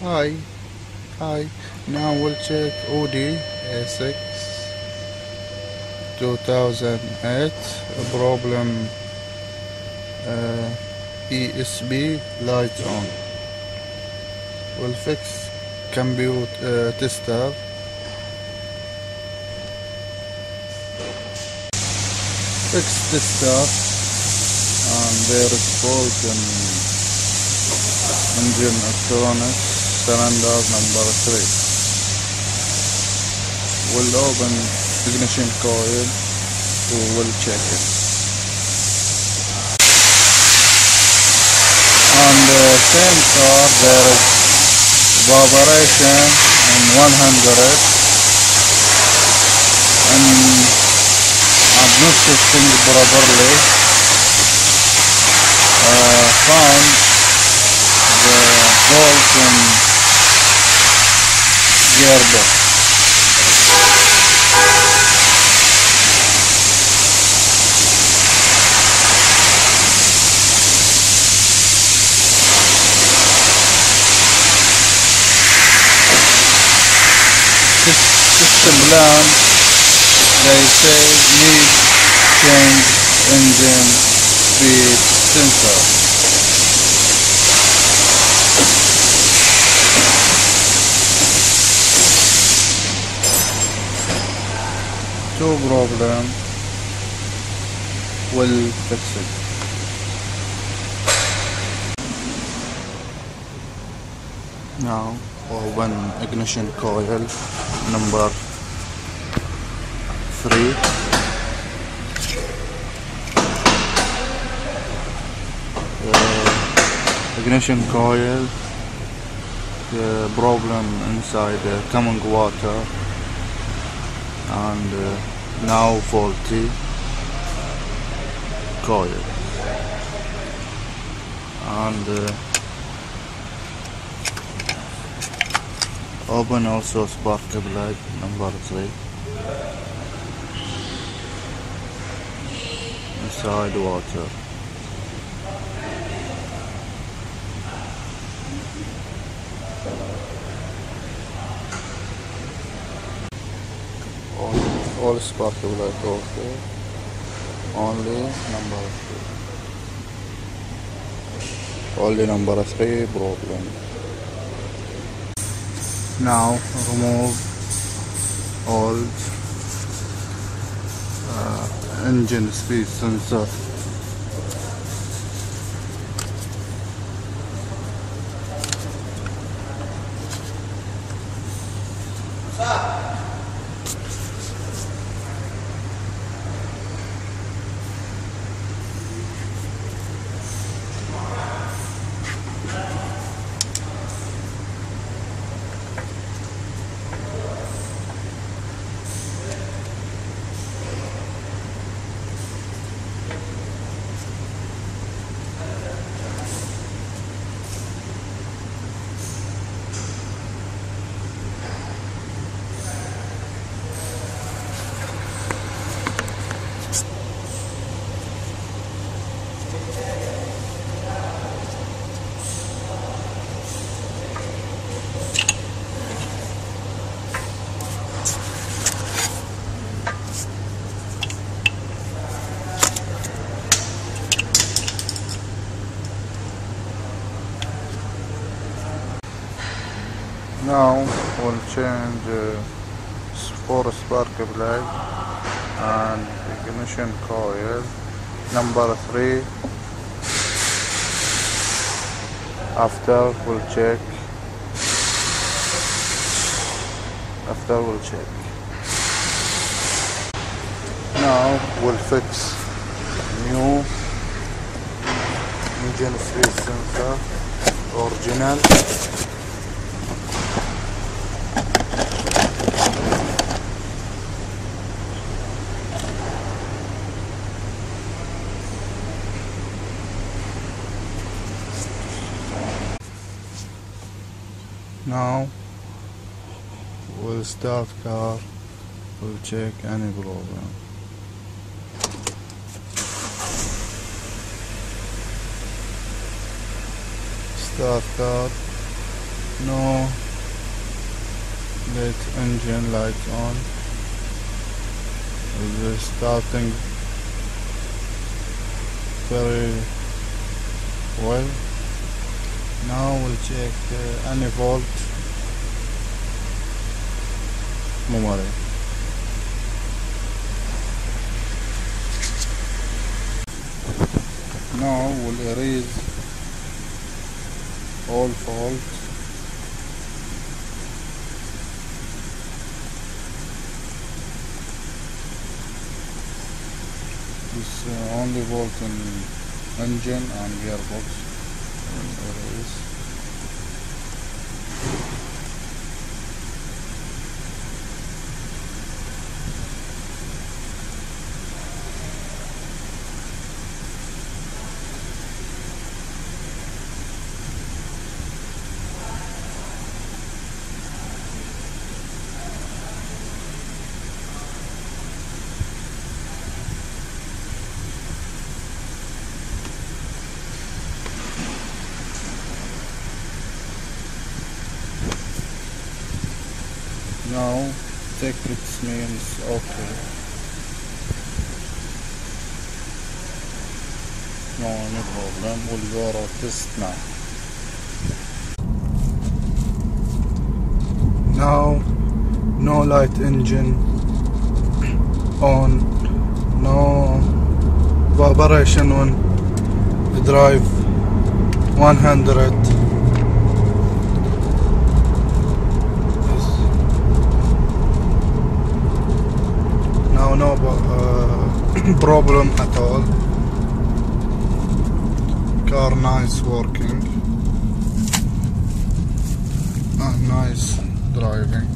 Hi, hi. Now we'll check Audi A6 2008. Problem ESB light on. We'll fix computer tester. Fix tester, and there is fault in engine electronics cylinder number 3. We'll open ignition coil. We will check it. On the same car there is vibration in 100 and diagnosing properly. Found the fault in gearbox. System plan, they say need change engine speed sensor. Two problem, will fix it. Now open ignition coil number 3. Ignition coil, the problem inside the coming water, and now faulty coil, and open also spark plug number 3 inside water. All spark plug okay, only number 3, only number 3 problem. Now remove old engine speed sensor. Now we'll change 4 spark plug and ignition coil number 3. After we'll check. Now we'll fix new engine speed sensor original. Now we'll start car, we'll check any problem. Start car, No let engine light on. It's starting very well. Now we'll check any fault memory. Now we'll erase all faults. This only fault in engine and gearbox. We'll erase. Now tickets means okay. No any problem. We'll go to test now. Now no light engine on, no vibration on drive 100. No problem at all. Car nice working and nice driving.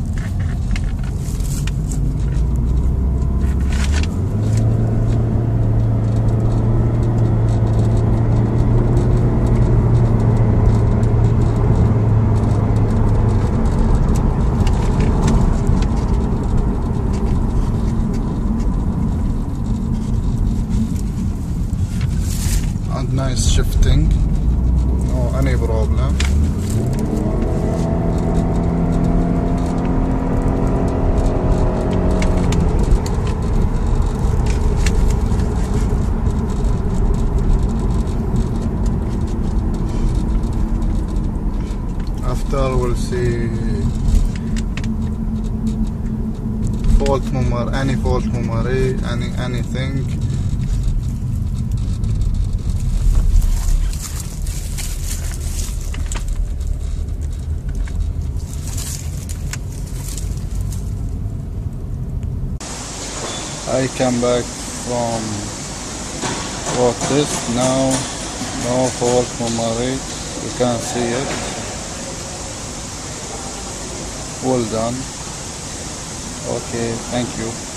Nice shifting, no any problem. After we'll see fault memory, any fault memory, anything. I come back from road test. Now no fault memory, you can see it. Well done. Okay, thank you.